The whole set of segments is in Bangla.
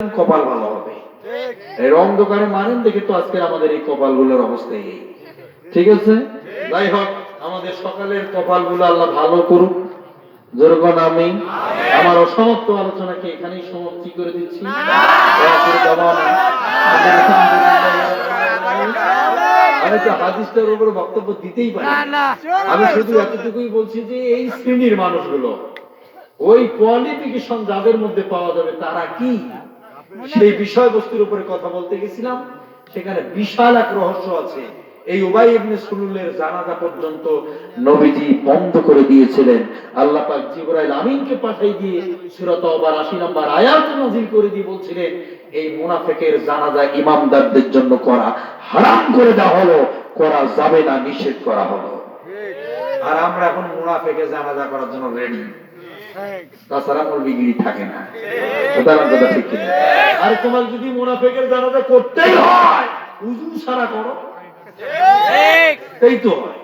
কপাল ভালো হবে। এই রং দোকানে মানেন দেখে তো আজকে আমাদের এই কপালগুলোর অবস্থা এই। ঠিক আছে, যাই হোক, আমাদের সকালের কপালগুলো আল্লাহ ভালো করুক। যেরকম আমি আমার অসমাপ্ত আলোচনাকে এখানেই সমাপ্তি করে দিচ্ছি। আমি তো হাদিসটার উপরে বক্তব্য দিতেই পারি, আমি শুধু এতটুকুই বলছি যে এই শ্রেণীর মানুষগুলো, ওই কোয়ালিফিকেশন যাদের মধ্যে পাওয়া যাবে তারা কি, সেই বিষয়বস্তুর উপরে কথা বলতে গেছিলাম। সেখানে বিশাল এক রহস্য আছে। এই উবাই ইবনে সুলুলের জানাজা পর্যন্ত নবীজি বন্ধ করে দিয়েছিলেন। আল্লাহ পাক জিবরাইল আমিনকে পাঠিয়ে দিয়ে সূরা তওবার ৮০ নম্বর আয়াত নাযিল করে দিয়ে বলছিলেন, এই মুনাফিকের জানাজা ইমামদারদের জন্য করা হারাম করে দেওয়া হলো, করা যাবে না, নিষেধ করা হলো। আর আমরা এখন মুনাফিকের জানাজা করার জন্য রেডি, তাছাড়া মৌলবীগিরি থাকে না। ঠিক কিনা? আর তোমার যদি মুনাফিকের জানাজা করতেই হয়, উযু সারা করো, তাই তো হয়।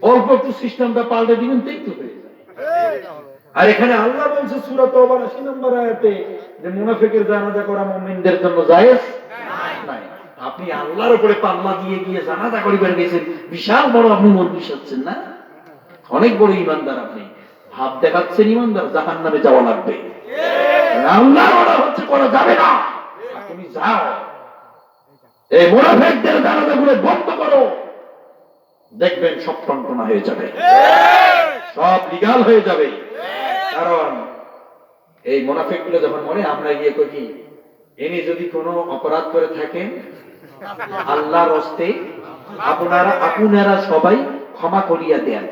অল্প একটু সিস্টেমটা পাল্টে দিবেন, তাই তো হয়ে যায়। আর এখানে আল্লাহ বলছে সূরা তওবার ৮০ নম্বর আয়াতে যে মুনাফিকের জানাজা করা মুমিনদের জন্য জায়েজ নাই। আপনি আল্লাহর উপরে পাল্লা দিয়ে গিয়ে জানাজা করিবার গেছেন, বিশাল বড় আপনি মৌলবী হচ্ছেন না, অনেক বড় ইমানদার। আপনি ভাব দেখাচ্ছেন ইমানদার, জাহান্নামে যাওয়া লাগবে। আল্লাহর অর্ডার হচ্ছে করা যাবে না, তুমি যাও। এই মুনাফিকদের জানাজাগুলো বন্ধ করো, দেখবেন সব টনটনা হয়ে যাবে, সব লিগ্যাল হয়ে যাবে। কারণ এই মুনাফিকগুলো যখন মনে, আমরা গিয়ে কই কি, ইনি যদি কোনো অপরাধ করে থাকেন আল্লাহর হস্তে আপনারা সবাই ক্ষমা করিয়া দেন।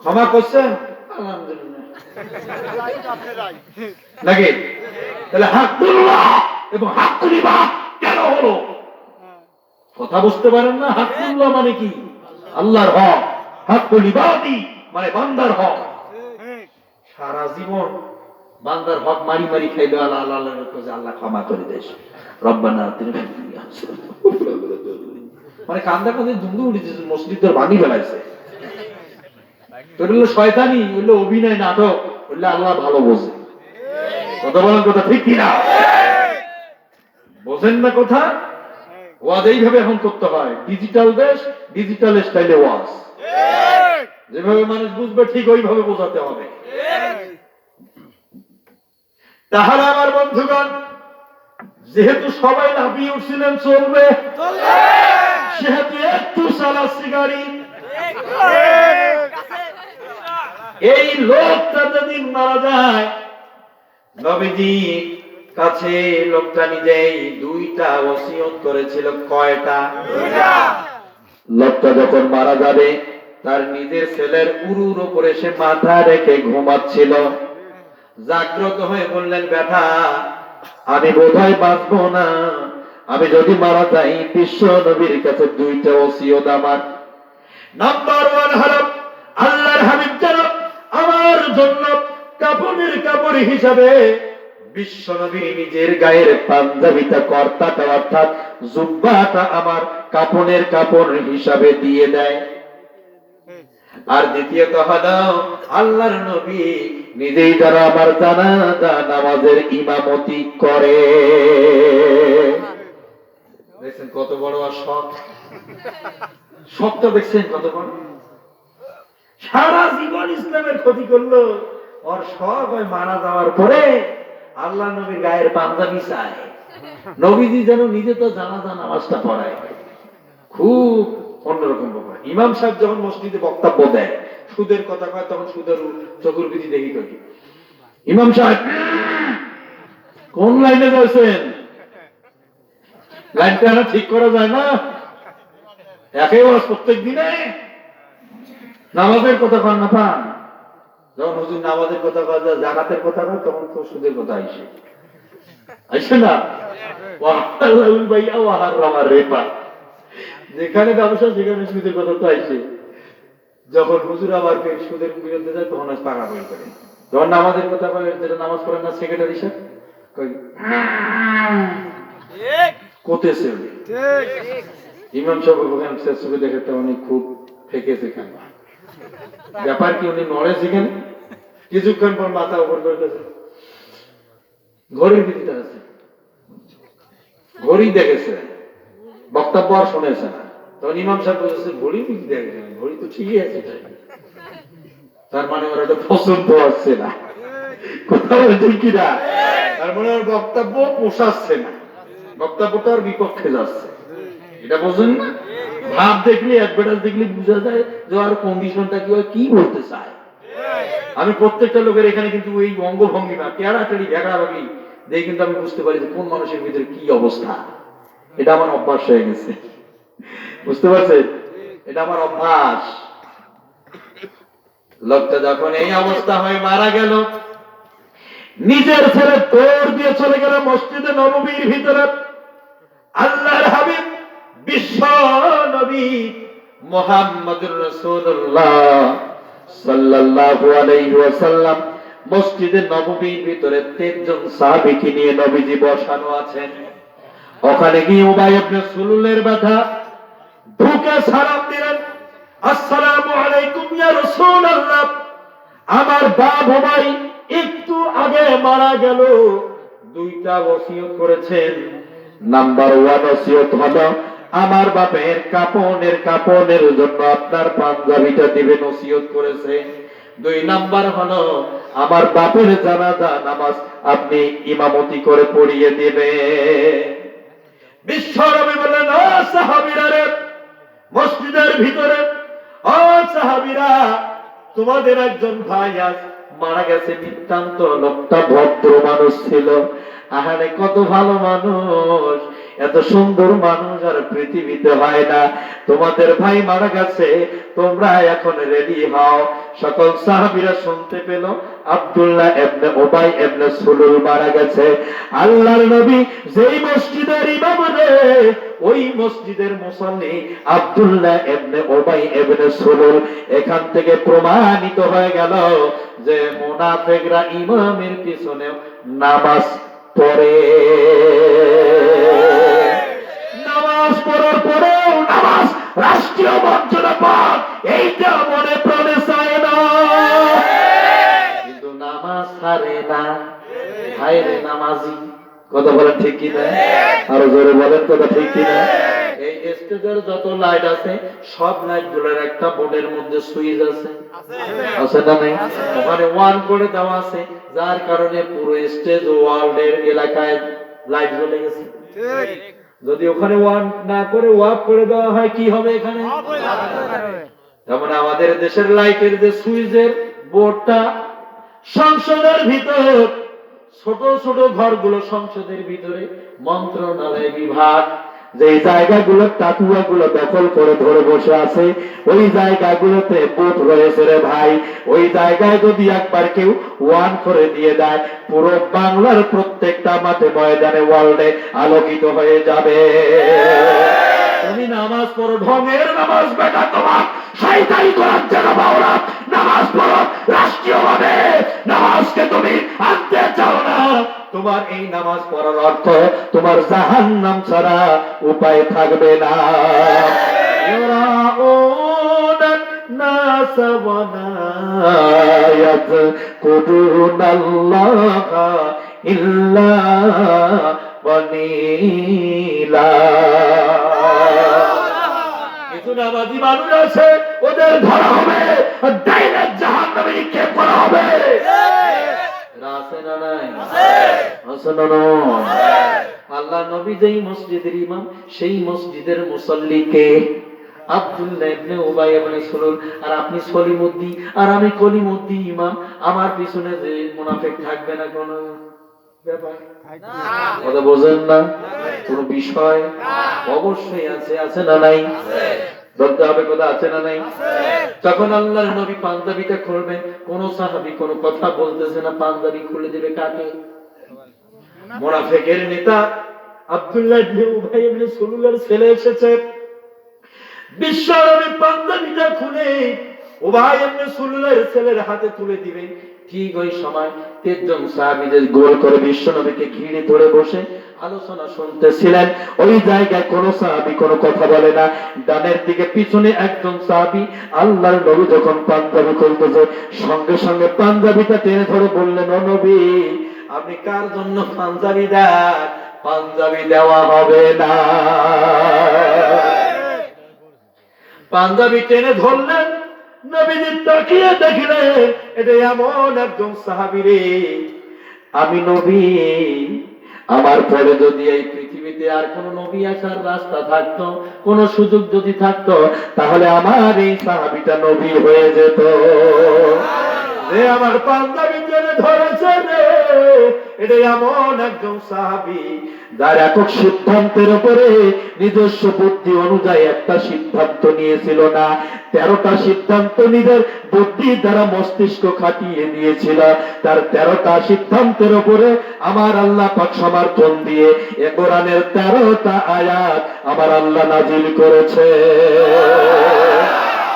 ক্ষমা করছেন আলহামদুলিল্লাহ, নাকি? তাহলে হাক্কুল্লাহ এবং হাক্কুল ইবাদ কেন হলো? কথা বুঝতে পারেন না? হাক্কুল্লাহ মানে কি? আল্লাহর হক। হাক্কুল ইবাদি মানে বান্দার হক। সারা জীবন বান্দার হক মারি মারি খাইলো, আল্লাহ আল্লাহ আল্লাহ ক্ষমা করে দেশ, রব্বানা আতিনা ফিদ দুনিয়া হাসানাতাও ওয়া ফিল আখিরাতি হাসানাতাও। মানে কান্দা কান্দে দুমদু উঠেছে, মসজিদের বাণী ফেলাইছে। তোর হলো শয়তানি, হলো অভিনয়, নাটক, হলো আল্লাহ ভালো বোঝে। কথা বলেন, কথা ঠিক কিনা? বোঝেন না কথা? ওয়াজ এইভাবে এখন করতে হয়। ডিজিটাল দেশ, ডিজিটাল স্টাইলে ওয়াজ, যেভাবে মানুষ বুঝবে ঠিক ওইভাবে বোঝাতে হবে। তাহলে আমার বন্ধুগণ, যেহেতু সবাই লাফিয়ে উঠছিলেন চলবে, সেহেতু একটু চালাচ্ছি গাড়ি। এই লোকটা যেদিন মারা যায়, নবীজি কাছে লোকটা নিজেই দুইটা ওসিয়ত করেছিল। কয়টা? লোকটা যখন মারা যাবে, তার নিজের ছেলের উরুর উপরে সে মাথা রেখে ঘুমাচ্ছিল। জাগ্রত হয়ে বললেন, বেটা আমি বোধহয় বাঁচবো না, আমি যদি মারা যাই বিশ্ব নবীর কাছে দুইটা ওসিয়ত আমার। নাম্বার 1 হলো আল্লাহর হাবিব যেন আমার জন্য কাফনের কাপড় হিসাবে বিশ্ব নবী নিজের গায়ের পাঞ্জাবিটা, কর্তাটা অর্থাৎ জুব্বাটা আমার কাফনের কাপড় হিসাবে দিয়ে দেয়। আর দ্বিতীয়ত হলো আল্লাহর নবী নিজেই যারা আমার জানাজা নামাজের ইমামতি করে। দেখছেন কত বড় আর শখ, শখটা দেখছেন কত বড়। সারা জীবন ইসলামের ক্ষতি করলো, ওর শখ ওই মারা যাওয়ার পরে আল্লাহ নবীর গায়ের পাঞ্জাবি চায়। নবীজি যেন নিজে তো জানাজা নামাজটা পড়ায়, খুব অন্যরকম ব্যাপার। ইমাম সাহেব যখন মসজিদে বক্তব্য দেয়, সুদের কথা কয়, তখন সুদের চকুর বিধি দেখি করি। ইমাম সাহেব কোন লাইনে যাচ্ছেন? লাইনটা ঠিক করা যায় না? একেবারে প্রত্যেক দিনে নামাজের কথা কন না পান। যখন হুজুর নামাজের কথা কয়, জাকাতের কথা কয়, তখন তো সুদের কথা আইসে না। যেখানে ব্যবসা সেখানে সুদের কথা তো আইসে। যখন হুজুর আবার সুদের বিরুদ্ধে যায়, তখন আজ পাকা বই করে। যখন নামাজের কথা কয়, যেটা নামাজ পড়েন না সেক্রেটারি সাহেব কোতেছে, ইমাম সাহেব চোখে দেখে তো উনি খুব ফেকেছে। কেন ব্যাপার কি? উনি নড়ে সেখানে কিছুক্ষণ পর মাথা উপর করে ঘড়ির ভিত্তিতে আছে, ঘড়ি দেখেছে, বক্তব্য আর শুনেছে না। তখন ইমাম সাহেব বলেছে ঘড়ি দেখেছে, ঘড়ি তো ঠিকই আছে, তার মানে ওরা তো পছন্দ আসছে না, কোথাও ঠিক কিনা, তার মানে ওর বক্তব্য পোষাচ্ছে না, বক্তব্যটার বিপক্ষে যাচ্ছে, এটা বোঝেন না? ভাব দেখলে, অ্যাডভার্টাইজ দেখলে বোঝা যায় যে আর কন্ডিশনটা কি বলতে চায়। আমি প্রত্যেকটা লোকের এখানে কিন্তু এই অঙ্গভঙ্গিমা টেড়াটেড়ি ভেগড়াভাগি দেখে কিন্তু আমি বুঝতে পারি যে কোন মানুষের ভিতরে কি অবস্থা। এটা আমার অভ্যাস হয়ে গেছে, বুঝতে পারছেন? এটা আমার অভ্যাস। লোকটা যখন এই অবস্থা হয়ে মারা গেল, নিজের ছেলে দৌড় দিয়ে চলে গেল মসজিদে নববীর ভিতরে। আল্লাহর হাবিব বিশ্ব নবী মুহাম্মদুর রাসূলুল্লাহ সাল্লাল্লাহু আলাইহি ওয়াসাল্লাম মসজিদে নববীর ভিতরে 3 জন সাহাবীকে নিয়ে নবীজি বসানো আছেন। ওখানে গিয়ে উবাই ইবনে সুলুলের বাধা ঢুকে সালাম দিলেন, আসসালামু আলাইকুম ইয়া রাসূলুল্লাহ। আমার বাপ উবাই একটু আগে মারা গেল, 2টা ওসিয়ত করেছেন। নাম্বার 1 ওসিয়ত হলো আমার বাপের কাপনের জন্য আপনার পাঞ্জাবিটা দিবেন, ওসিয়ত করেছে। 2 নাম্বার হলো আমার বাপের জানাজা নামাজ আপনি ইমামতি করে পড়িয়ে দিবেন। বিশ্বনবী বললেন, ও সাহাবীরা রে, মসজিদের ভিতরে ও সাহাবীরা, তোমাদের একজন ভাই আজ মারা গেছে, নিতান্ত লোকটা ভদ্র মানুষ ছিল, আহারে কত ভালো মানুষ, এত সুন্দর মানুষ আর পৃথিবীতে হয় না। তোমাদের ভাই মারা গেছে, তোমরা এখন রেডি হও। সকল সাহাবীরা শুনতে পেল আব্দুল্লাহ ইবনে উবাই ইবনে সুলুল মারা গেছে। আল্লাহর নবী যেই মসজিদের ইমাম রে, ওই মসজিদের মুসল্লি আব্দুল্লাহ ইবনে উবাই ইবনে সুলুল। এখান থেকে প্রমাণিত হয়ে গেল যে মুনাফিকরা ইমামের পিছনে নামাজ পড়ে, নামাজ পড়ার পরেও নামাজ রাষ্ট্রীয় মর্যাদা পাক, এইটা মনে প্রাণে চায় না, কিন্তু নামাজ ছাড়ে না। ভাইরে নামাজি, কথা বলেন ঠিক কিনা? আরো জোরে বলেন কথা ঠিক কিনা? এই স্টেজের যত লাইট আছে সব লাইট গুলোর একটা বোর্ডের মধ্যে সুইচ আছে, আছে না নাই? ওখানে 1 করে দেওয়া আছে, যার কারণে পুরো স্টেজ ওয়ার্ল্ডের এলাকায় লাইট জ্বলে গেছে। যদি ওখানে 1 না করে ওয়াফ করে দেওয়া হয়, কি হবে? এখানে যেমন আমাদের দেশের লাইটের যে সুইচের বোর্ডটা, সংসদের ভিতর ছোট ছোট ঘরগুলো, সংসদের ভিতরে মন্ত্রণালয় বিভাগ, যে জায়গাগুলো টাকুয়াগুলো দখল করে ধরে বসে আছে, ওই জায়গাগুলোতে বোট রয়েছে রে ভাই। ওই জায়গায় যদি একবার কেউ 1 করে দিয়ে দেয়, পুরো বাংলার প্রত্যেকটা মাঠে ময়দানে ওয়ার্ল্ডে আলোকিত হয়ে যাবে। তুমি নামাজ পড়ো, ঢঙের নামাজ বেটা, তোমার শয়তানি করার জন্য বাউলা নামাজ পড়ো রাষ্ট্রীয়ভাবে। নামাজকে তুমি আনতে চাও না, তোমার এই নামাজ পড়ার অর্থ তোমার জাহান্নাম ছাড়া উপায় থাকবে না। কিছু নামাজি মানুষ আছে, ওদের ধরা হবে, ডাইরেক্ট জাহান্নামে নিক্ষেপ করা হবে। আল্লাহ নবী যেই মসজিদের ইমাম, সেই মসজিদের মুসল্লিকে আব্দুল্লাহ ইবনে উবাই ইবনে সুলুল, আর আপনি সলিমউদ্দিন আর আমি কলিমউদ্দিন ইমাম, আমার পিছনে যে মুনাফিক থাকবে না কোন ব্যাপার? কথা বোঝেন না? কোন বিষয় অবশ্যই আছে, আছে না নাই? বলতে হবে কথা আছে না নাই? তখন আল্লাহর নবী পাঞ্জাবিটা খুলবেন, কোন সাহাবী কোন কথা বলতেছে না, পাঞ্জাবি খুলে দিবে কাকে? মুনাফিকের নেতা আব্দুল্লাহ ইবনে উবাই ইবনে সুলুলের ছেলে এসেছে। বিশ্বনবী পাঞ্জাবিটা খুলে উবাই ইবনে সুলুলের ছেলের হাতে তুলে দিবে। ঠিক ওই সময় 3 জন সাহাবী গোল করে বিশ্বনবীকে ঘিরে ধরে বসে আলোচনা শুনতেছিলেন। ওই জায়গায় কোন সাহাবী কোনো কথা বলে না। ডানের দিকে পিছনে একজন সাহাবী, আল্লাহর নবী যখন পাঞ্জাবি খুলতেছে, সঙ্গে সঙ্গে পাঞ্জাবিটা টেনে ধরে বললেন, ও নবী, আপনি কার জন্য পাঞ্জাবি দেন? পাঞ্জাবি দেওয়া হবে না। পাঞ্জাবি টেনে ধরলেন, নবীজি তাকিয়ে দেখলেন এটা এমন একজন সাহাবী রে, আমি নবী, আমার পরে যদি এই পৃথিবীতে আর কোন নবী আসার রাস্তা থাকতো, কোন সুযোগ যদি থাকতো, তাহলে আমার এই সাহাবীটা নবী হয়ে যেত। যে আমার পাঞ্জাবি টেনে ধরেছে রে, এটা এমন একজন সাহাবী যার একক সিদ্ধান্তের উপরে নিজস্ব বুদ্ধি অনুযায়ী একটা সিদ্ধান্ত নিয়েছিল না, 13টা সিদ্ধান্ত নিজের বুদ্ধি দ্বারা মস্তিষ্ক খাটিয়ে দিয়েছিল। তার 13টা সিদ্ধান্তের উপরে আমার আল্লাহ পাক সমর্থন দিয়ে এ কোরআনের 13টা আয়াত আমার আল্লাহ নাজিল করেছে।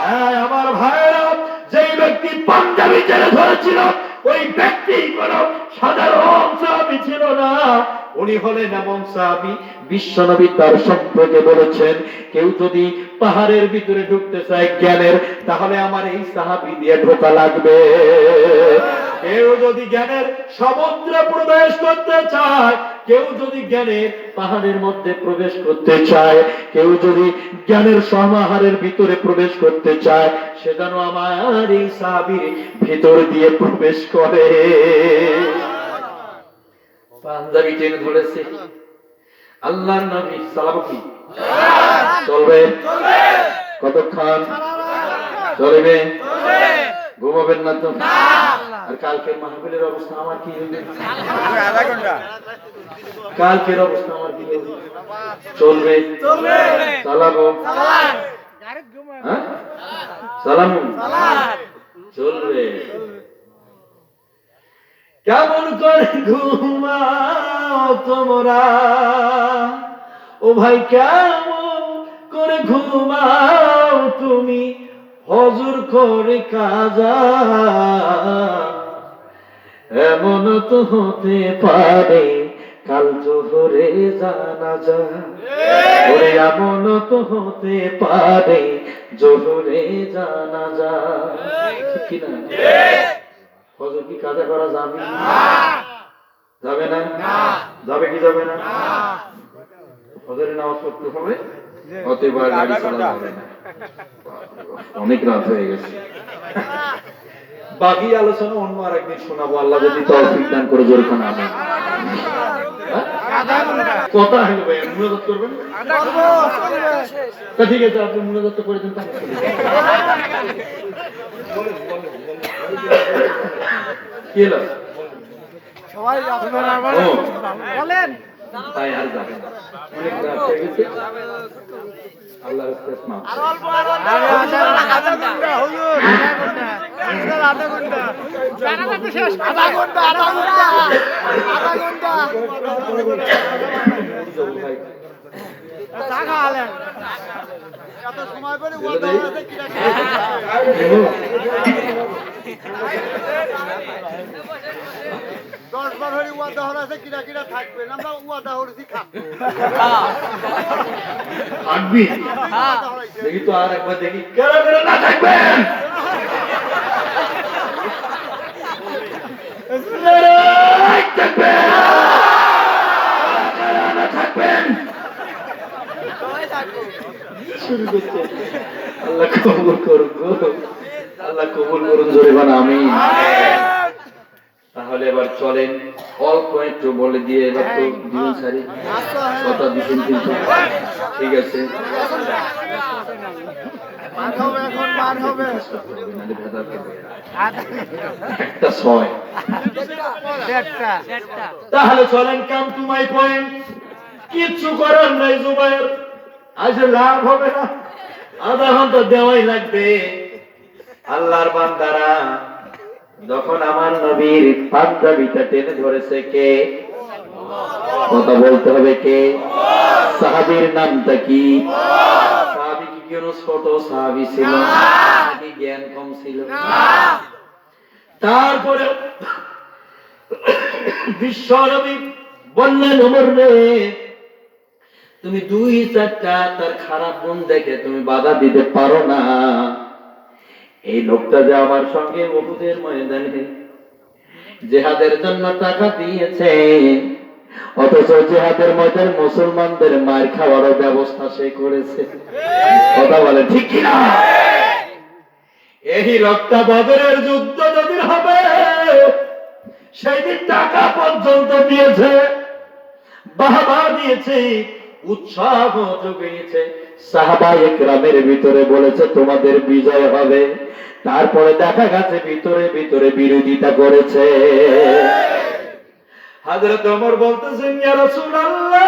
হ্যাঁ আমার ভাইরা, যেই ব্যক্তি পাঞ্জাবি টেনে ধরেছিল ওই ব্যক্তি কোন সাধারণ সাহাবী ছিল না, উনি হলেন এমন সাহাবী, বিশ্বনবী তার সম্পর্কে বলেছেন, কেউ যদি পাহাড়ের ভিতরে ঢুকতে চায় জ্ঞানের, তাহলে আমার এই সাহাবী দিয়ে ঢোকা লাগবে। কেউ যদি জ্ঞানের সমুদ্রে প্রবেশ করতে চায়, কেউ যদি জ্ঞানের পাহাড়ের মধ্যে প্রবেশ করতে চায়, কেউ যদি জ্ঞানের সমাহারের ভিতরে প্রবেশ করতে চায়, সে যেন আমার এই সাহাবীর ভিতর দিয়ে প্রবেশ করে। পাঞ্জাবি টেনে ধরেছে আল্লাহর নবী, সালাম কি চলবে? কতক্ষণ চলবে? ঘুমাবেন না তো? আর কালকের মাহফিলের অবস্থা আমার কি হবে? কালকের অবস্থা আমার কি হবে? চলবে? চালাবো? সালাম চলবে? কেমন করে ঘুমাও তোমরা, ও ভাই কেমন করে ঘুমাও তুমি, হজুর করে কাজা, এমন তো হতে পারে কাল জোহরে জানাজা, ওরে এমন তো হতে পারে জোহরে জানাজা। ঠিক কি না? হজর কি কাজা করা যাবে? যাবে না? যাবে কি যাবে না? হজরের নামাজ পড়তে হবে, অতএব গাড়ি চালানো হবে না। অনেক রাত হয়ে গেছে, বাকি আলোচনা অন্য আরেকদিন শোনাবো, আল্লাহ যদি তৌফিক দান করে। জোরে কোন আমিন। কথা হলো ভাই, মুনাজাত করবেন? তা ঠিক আছে, আপনি মুনাজাত করে দেন। কি হলো সবাই বলেন? তাই আর যাবেন, অনেক রাত হয়ে গেছে। আল্লাহ দেখি তো আর একবার দেখি কারা কারা না থাকবেন। শুরু করছে। আল্লাহ কবুল করুন, আল্লাহ কবুল করুন। জোরে বলেন আমিন। তাহলে এবার চলেন, অল্প একটু বলে দিয়ে এবার তো দিন সারি কথা দিচ্ছেন, কিন্তু ঠিক আছে তাহলে চলেন, কাম টু মাই পয়েন্ট। কিচ্ছু করার নাই জুবায়ের, আজ লাভ হবে না, আধা ঘন্টা দেওয়াই লাগবে। আল্লাহর বান্দারা, যখন আমার নবীর পাঞ্জাবিটা টেনে ধরেছে কে? কথা বলতে হবে কে? সাহাবীর নামটা কি? সাহাবী কি কোন ছোট সাহাবী ছিল নাকি জ্ঞান কম ছিল? তারপরে বিশ্বনবী বললেন, ওমর রে, তুমি 2-4টা তার খারাপ গুণ দেখে তুমি বাধা দিতে পারো না। এই লোকটা যে আমার সঙ্গে উহুদের ময়দানে জিহাদের জন্য টাকা দিয়েছে, অথচ জিহাদের ময়দানে মুসলমানদের মার খাওয়ারও ব্যবস্থা সে করেছে। কথা বলে ঠিক কিনা? এই রক্তা বদরের যুদ্ধ যদি হবে, সেই দিন টাকা পর্যন্ত দিয়েছে, বাহবা দিয়েছে, উৎসাহ জুগিয়েছে। সাহাবায়ে কেরামের ভিতরে বলেছে তোমাদের বিজয় হবে, তারপরে দেখা গেছে ভিতরে ভিতরে বিরোধিতা করেছে। হযরত ওমর বলতেছেন, ইয়া রাসূলুল্লাহ,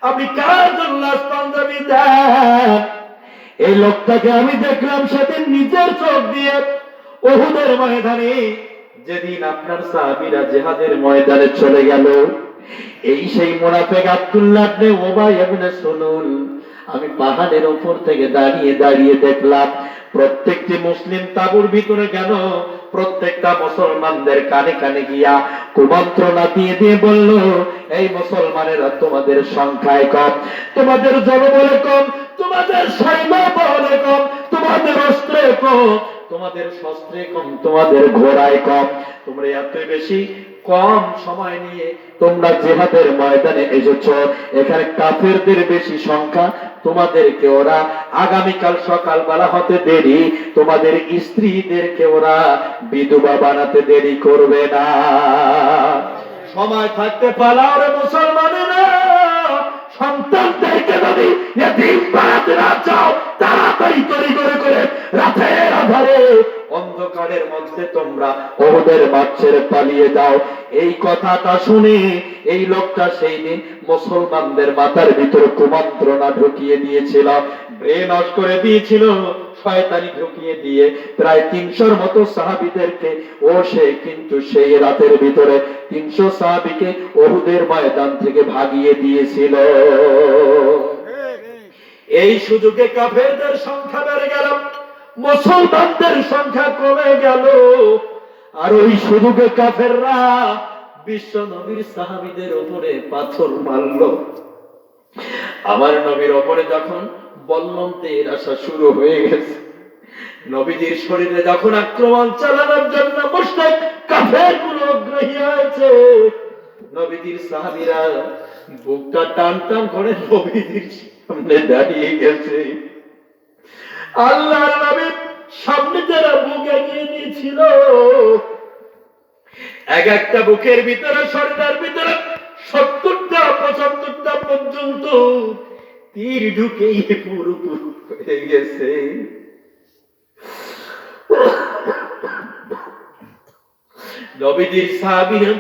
আপনি কার জন্য পাঞ্জাবি দেন? এই লোকটাকে আমি দেখলাম সেদিন নিজের চোখ দিয়ে উহুদের ময়দানে, যেদিন আপনার সাহাবীরা জিহাদের ময়দানে চলে গেল, এই সেই মুনাফিক আব্দুল্লাহ ইবনে উবাই ইবনে সুলুল, আমি পাহাড়ের উপর থেকে দাঁড়িয়ে দাঁড়িয়ে দেখলাম প্রত্যেকটি মুসলিম তাঁবুর ভিতরে গেল, প্রত্যেকটা মুসলমানদের কানে কানে গিয়া কুমন্ত্রণা দিয়ে দিয়ে বলল, এই মুসলমানেরা তোমাদের সংখ্যায় কম, তোমাদের জনবলে কম, তোমাদের সৈন্য বলে কম, তোমাদের অস্ত্রে কম, তোমাদের শস্ত্রে কম, তোমাদের ঘোড়ায় কম, তোমরা এত বেশি কম সময় নিয়ে তোমরা জিহাদের ময়দানে এসেছো, এখানে কাফেরদের বেশি সংখ্যা, তোমাদেরকে ওরা আগামীকাল সকালবেলা হতে দেরি, তোমাদের স্ত্রীদেরকে ওরা বিধবা বানাতে দেরি করবে না। সময় থাকতে পালাও রে মুসলমানেরা, সন্তানদেরকে যদি ইতিম বানাতে না চাও, তাড়াতাড়ি তৈরি করে করে রাতের আধারে অন্ধকারের মধ্যে তোমরা ওদের মাঠ ছেড়ে পালিয়ে যাও। এই কথাটা শুনে এই লোকটা সেই দিন মুসলমানদের মাথার ভিতরে কুমন্ত্রণা ঢুকিয়ে দিয়েছিল, ব্রেন ওয়াশ করে দিয়েছিল, শয়তানি ঢুকিয়ে দিয়ে প্রায় ৩০০-র মতো সাহাবীদেরকে ও সে কিন্তু সেই রাতের ভিতরে ৩০০ সাহাবীকে উহুদের ময়দান থেকে ভাগিয়ে দিয়েছিল। এই সুযোগে কাফেরদের সংখ্যা বেড়ে গেল, মুসলমানদের সংখ্যা কমে গেল, আর ওই সুযোগে কাফেররা বিশ্ব নবীর সাহাবীদের উপরে পাথর মারল। আমার নবীর উপরে যখন বল্লমতের আসা শুরু হয়ে গেছে, নবীজির শরীরে যখন আক্রমণ চালানোর জন্য মুশরিক কাফেরগুলো আগ্রহী হয়েছে, নবীজির সাহাবীরা বুকটা টান টান করে নবীজির সামনে দাঁড়িয়ে গেছে। আল্লাহর নবীর সামনে যারা বুক এগিয়ে দিয়েছিল, এক একটা বুকের ভিতরে, শরীরের ভিতরে ৭০টা ৭৫টা পর্যন্ত তীর ঢুকে পুরোপুরি হয়ে গেছে। নবীজির সাহাবীরা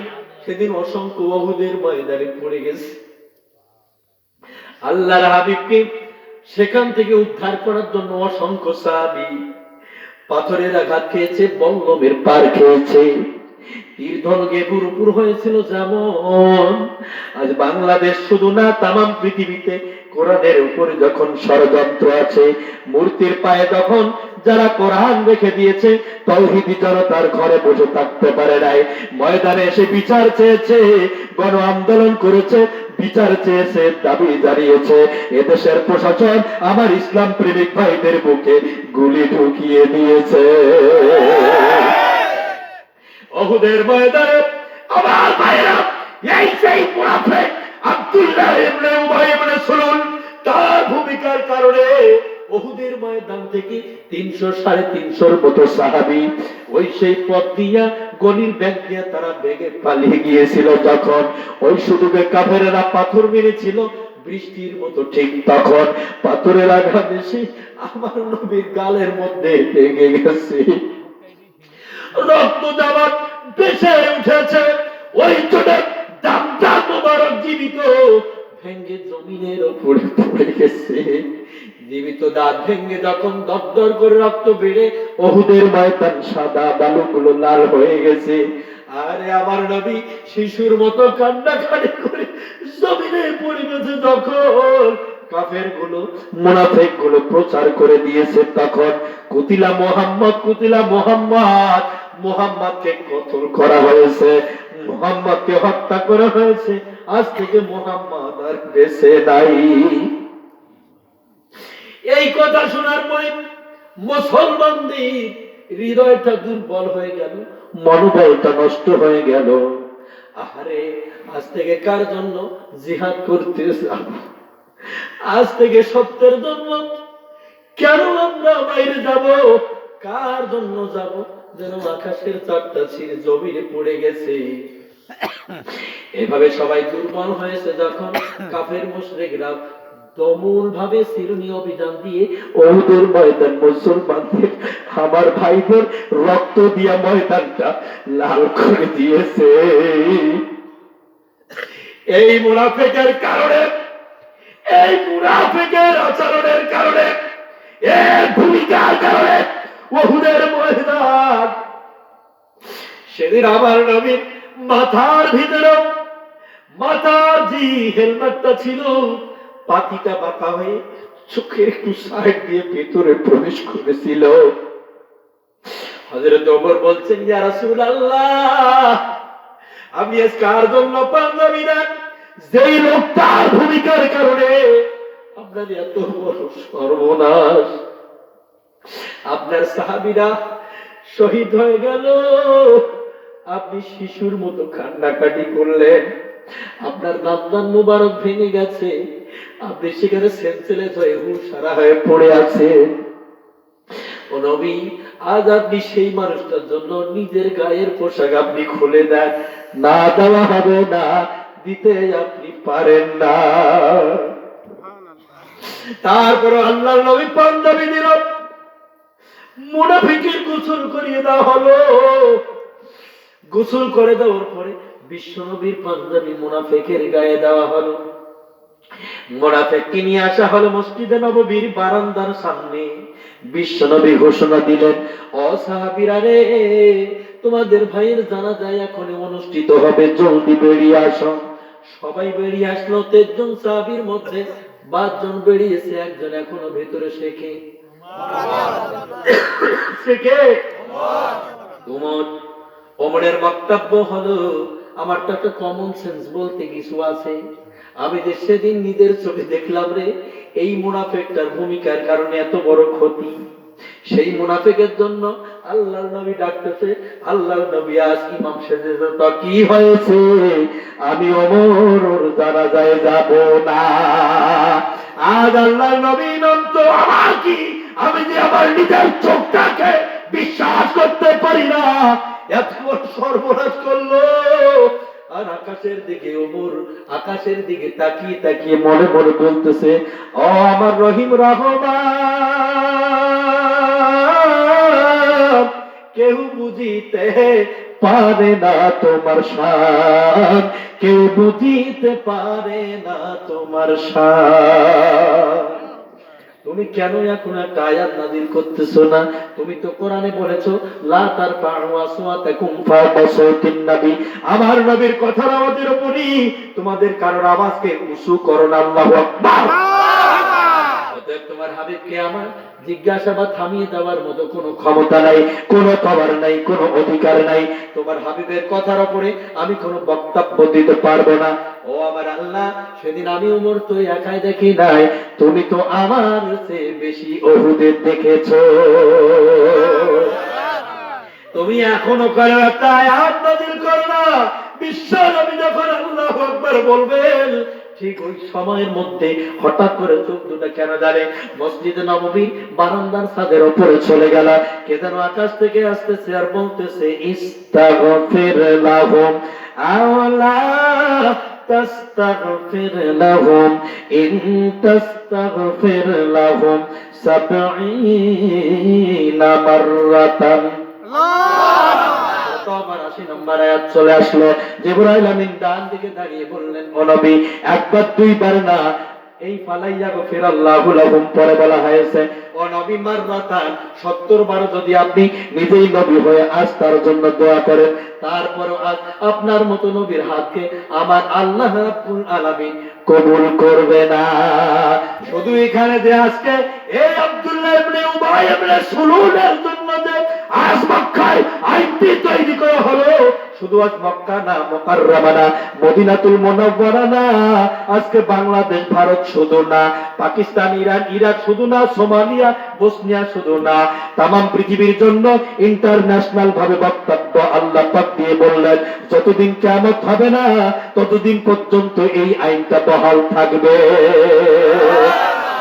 সেদিন অসংখ্য উহুদের ময়দানে পড়ে গেছে। আল্লাহর হাবিবকে সেখান থেকে উদ্ধার করার জন্য অসংখ্য সাহাবী পাথরের আঘাত খেয়েছে, বল্লমের পার খেয়েছে, তীর ধনুকে পুরোপুর হয়েছিল। যেমন আজ বাংলাদেশ শুধু না, তামাম পৃথিবীতে কোরআনের উপরে যখন ষড়যন্ত্র আছে, মূর্তির পায়ে যখন যারা কোরআন রেখে দিয়েছে, তাওহীদি জনতার ঘরে বসে থাকতে পারে নাই, ময়দানে এসে বিচার চেয়েছে, গণ আন্দোলন করেছে, বিচার চেয়েছে, দাবি জানিয়েছে, এদেশের প্রশাসন আমার ইসলাম প্রেমিক ভাইদের বুকে গুলি ঢুকিয়ে দিয়েছে। উহুদের ময়দানে আমার ভাইরা, এই সেই মুনাফিক আব্দুল্লাহ ইবনে উবাই ইবনে সুলুল, তার ভূমিকার কারণে উহুদের ময়দান থেকে ৩০০-৩৫০-র মতো সাহাবী ওই সেই পথ দিয়া, গলির ব্যাগ দিয়া তারা বেগে পালিয়ে গিয়েছিল। যখন ওই সুযোগে কাফেরেরা পাথর মেরেছিল বৃষ্টির মতো, ঠিক তখন পাথরের আঘাত এসে আমার নবীর গালের মধ্যে লেগে গেছে, রক্ত জমাট বেশে উঠেছে। ওই চোটে দামটা মোবারক জীবিত ভেঙ্গে জমিনের উপরে পড়ে গেছে। জীবিত দাঁত ভেঙ্গে যখন দরদর করে রক্ত বেড়ে উহুদের ময়দান সাদা, বালুগুলো লাল হয়ে গেছে। আরে আমার নবী শিশুর মতো কান্নাকাটি করে জমিনে পড়ে গেছে। যখন কাফের গুলো, মুনাফিক গুলো প্রচার করে দিয়েছে, তখন কুতিলা মুহাম্মদ, কুতিলা মুহাম্মদ, মুহাম্মদকে কতল করা হয়েছে, মুহাম্মদকে হত্যা করা হয়েছে, আজ থেকে মুহাম্মদ আর বেঁচে নাই। এই কথা শোনার পরে মুসলমানদের হৃদয়টা দুর্বল হয়ে গেল, মনোবলটা নষ্ট হয়ে গেল। আহারে, আজ থেকে কার জন্য জিহাদ করতে যাব? আজ থেকে সত্যের জন্য কেন আমরা বাইরে যাব? কার জন্য যাব? যেন আকাশের চারটা ছিঁড়ে জমিনে পড়ে গেছে। এভাবে সবাই দুর্বল হয়েছে যখন কাফের মুশরিকরা দমূল ভাবে সিরুনি অভিযান দিয়ে ওহুদের ময়দান মুসলমানদের, আমার ভাইদের রক্ত দিয়া ময়দানটা লাল করে দিয়েছে। এই মুনাফিকের কারণে, এই মুনাফিকের আচরণের কারণে, এর ভূমিকার কারণে ওহুদের ময়দান সেদিন আমার নবীর মাথার ভিতরে, মাথার যে হেলমেটটা ছিল পাতিটা বাঁকা হয়ে চোখের একটু সাইড দিয়ে ভেতরে প্রবেশ করেছিল। হযরত ওমর বলছেন, ইয়া রাসূলুল্লাহ, আমি আজ কার জন্য পাঞ্জাবি না, যেই লোকটার ভূমিকার কারণে আপনার এত বড় সর্বনাশ, আপনার সাহাবীরা শহীদ হয়ে গেল, আপনি শিশুর মতো কান্নাকাটি করলেন, আপনার দাঁত মুবারক ভেঙে গেছে, আপনি সেখানে সেন্সলেস হয়ে হুঁশহারা হয়ে পড়ে আছেন। ও নবী, আজ আপনি সেই মানুষটার জন্য নিজের গায়ের পোশাক আপনি খুলে দেন, না দেওয়া হবে না, দিতে আপনি পারেন না। তারপরে আল্লাহর নবী পাঞ্জাবি দিল, মুনাফিকের গোসল করিয়ে দেওয়া হলো। গোসল করে দেওয়ার পরে বিশ্ব নবীর পাঞ্জাবি মুনাফিকের গায়ে দেওয়া হলো। মুনাফিককে নিয়ে আসা হলো মসজিদে নববীর বারান্দার সামনে। বিশ্ব নবী ঘোষণা দিলেন, ও সাহাবীরা রে, তোমাদের ভাইয়ের জানাজা এখন অনুষ্ঠিত হবে, জলদি বেরিয়ে আসো। সবাই বেরিয়ে আসলো। 13 জন সাহাবীর মধ্যে 5 জন বেরিয়েছে, একজন এখনো ভেতরে শেখে ওমর। ওমরের বক্তব্য হলো, আমার তো একটা কমন সেন্স বলতে কিছু আছে। আমি যে সেদিন নিজের চোখে দেখলাম রে, এই মুনাফিকটার ভূমিকার কারণে এত বড় ক্ষতি, সেই মুনাফিকের জন্য আল্লাহর নবী ডাকতেছে, আল্লাহর নবী আজ ইমাম সেজে তো কি হয়েছে, আমি ওমর ওর জানাজায় যাব না। আজ আল্লাহর নবী নন্ত আমার কি, আমি যে আমার নিজের চোখটাকে বিশ্বাস করতে পারি না, এত বড় সর্বনাশ করলো। আর আকাশের দিকে ওমর, আকাশের দিকে তাকিয়ে তাকিয়ে মনে মনে বলতেছে, ও আমার রহিম রহমান, কেউ বুঝিতে পারে না তোমার শান, কেউ বুঝিতে পারে না তোমার শান। তুমি কেন এখন একটা আয়াত নাযিল করতেছো না? তুমি তো কোরআনে বলেছো, লা তারফাউ আসওয়াতাকুম ফাওকা সাওতিন নবী, আমার নবীর কথার আওয়াজের উপরই তোমাদের কারোর আওয়াজকে উঁচু করো না। আল্লাহু আকবার। অতএব তোমার হাবিবকে আমার জিজ্ঞাসা বা থামিয়ে দেওয়ার মতো কোনো ক্ষমতা নাই, কোনো পাওয়ার নাই, কোনো অধিকার নাই। তোমার হাবিবের কথার উপরে আমি কোনো বক্তব্য দিতে পারবো না। ও আমার আল্লাহ, সেদিন আমি ওমর তো একাই দেখি নাই, তুমি তো আমার চেয়ে বেশি ওহুদের দেখেছো। তুমি এখনো করো একটা আয়াত নাযিল করো না। বিশ্ব নবী যখন আল্লাহু আকবার বলবেন, ঠিক ওই সময়ের মধ্যে হঠাৎ করে চোখ দুটো কেন জানে মসজিদে নববীর বারান্দার ছাদের উপরে চলে গেল। কে যেন আকাশ থেকে আসতেছে আর বলতেছে, ইস্তাগফির লাহুম আওলা তাস্তাগফির লাহুম ইন তাস্তাগফির লাহুম 70 মাররাতান। আল্লাহ 80 নম্বর আয়াত চলে আসলো। জিবরাইল আমিন ডান দিকে দাঁড়িয়ে বললেন, ও নবী, একবার দুইবার না, এই ফালাইয়া গফিরাল্লাহু লাহুম পরে বলা হয়েছে, ও নবী মাররাতান, 70 বার যদি আপনি নিজেই নবী হয়ে আজ তার জন্য দোয়া করেন, তারপরও আজ আপনার মতো নবীর হাতকে আমার আল্লাহ রাব্বুল আলামিন কবুল করবে না। শুধু এখানে যে আজকে এই আব্দুল্লাহ ইবনে উবাই ইবনে সুলুলের জন্য যে আজ মক্কায় আইনটি তৈরি করা হলো, শুধু আজ মক্কা না, মুকাররমা না, মদিনাতুল মুনাওয়ারা না, আজকে বাংলাদেশ ভারত শুধু না, পাকিস্তান, ইরান, ইরাক শুধু না, সোমালিয়া, বসনিয়া শুধু না, তাম পৃথিবীর জন্য ইন্টারন্যাশনাল ভাবে বক্তব্য আল্লাহ পাক দিয়ে বললেন, যতদিন কিয়ামত হবে না ততদিন পর্যন্ত এই আইনটা বহাল থাকবে।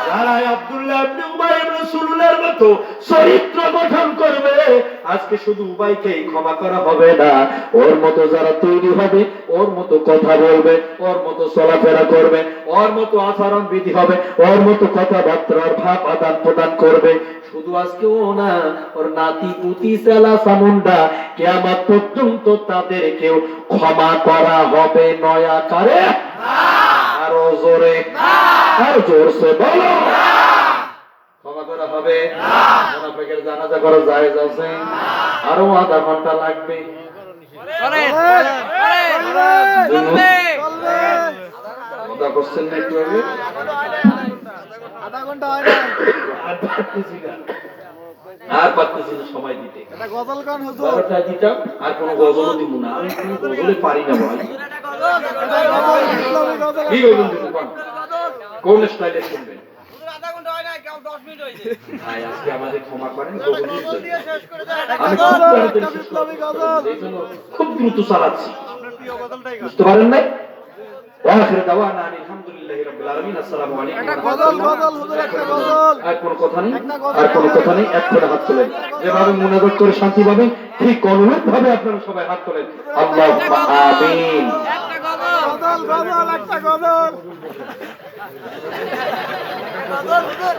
যারা আব্দুল্লাহ ইবনে উবাই ইবনে সুলুলের মতো চরিত্র গঠন করবে, আজকে শুধু উবাইকেই ক্ষমা করা হবে না, ওর মতো যারা তৈরি হবে, ওর মতো কথা বলবে, ওর মতো চলাফেরা করবে, ওর মতো আচরণ বিধি হবে, ওর মতো কথাবার্তার ভাব আদান প্রদান করবে, শুধু আজকে ও না, ওর নাতি পুতি সেলা সামুন্ডা কিয়ামত পর্যন্ত তাদেরকেও ক্ষমা করা হবে নয়া করে। আরো জোরে, আর জোরসে বলো, ক্ষমা করা হবে। মুনাফিকের জানাজা করা জায়েজ আছে, আরো আধা ঘন্টা লাগবে। কথা বলছেন না একটু আগে? আধা ঘন্টা হয় না, আর পারতেছি না সময় দিতে। এটা গজল গান হুজুর, 12টা দিতাম, আর কোনো গজলও দিব না, আমি কোনো গজলে পারি না ভাই। এটা গজল, ইসলামী গজল। কি গজল দিব কোন? কোন স্টাইলে শুনবেন? আধা ঘন্টা হয় না, কেউ 10 মিনিট হইছে। ভাই আজকে আমাদের ক্ষমা করেন, গজল গজল দিয়ে শেষ করে দেন। আমি গজল, খুব তাড়াতাড়ি একটা শেষ বিপ্লবী করতে গজল। চাই, এইজন্য খুব দ্রুত চালাচ্ছি। আপনার প্রিয় গজলটাই গান। বুঝতে পারেন নাই? ওয়াখির দাওয়ানা আলহামদুলিল্লাহি রাব্বিল আলামিন। আসসালামু আলাইকুম। একটা গজল, গজল হুজুর, একটা গজল। আর কোনো কথা নেই, আর কোনো কথা নেই, এক করে হাত তোলেন। যেভাবে মুনাজাত করে শান্তি পাবেন, ঠিক অনুরূপ ভাবে আপনারা সবাই হাত তোলেন। আল্লাহুম্মা আমিন। গজল, গজল, একটা গজল। গজল হুজুর।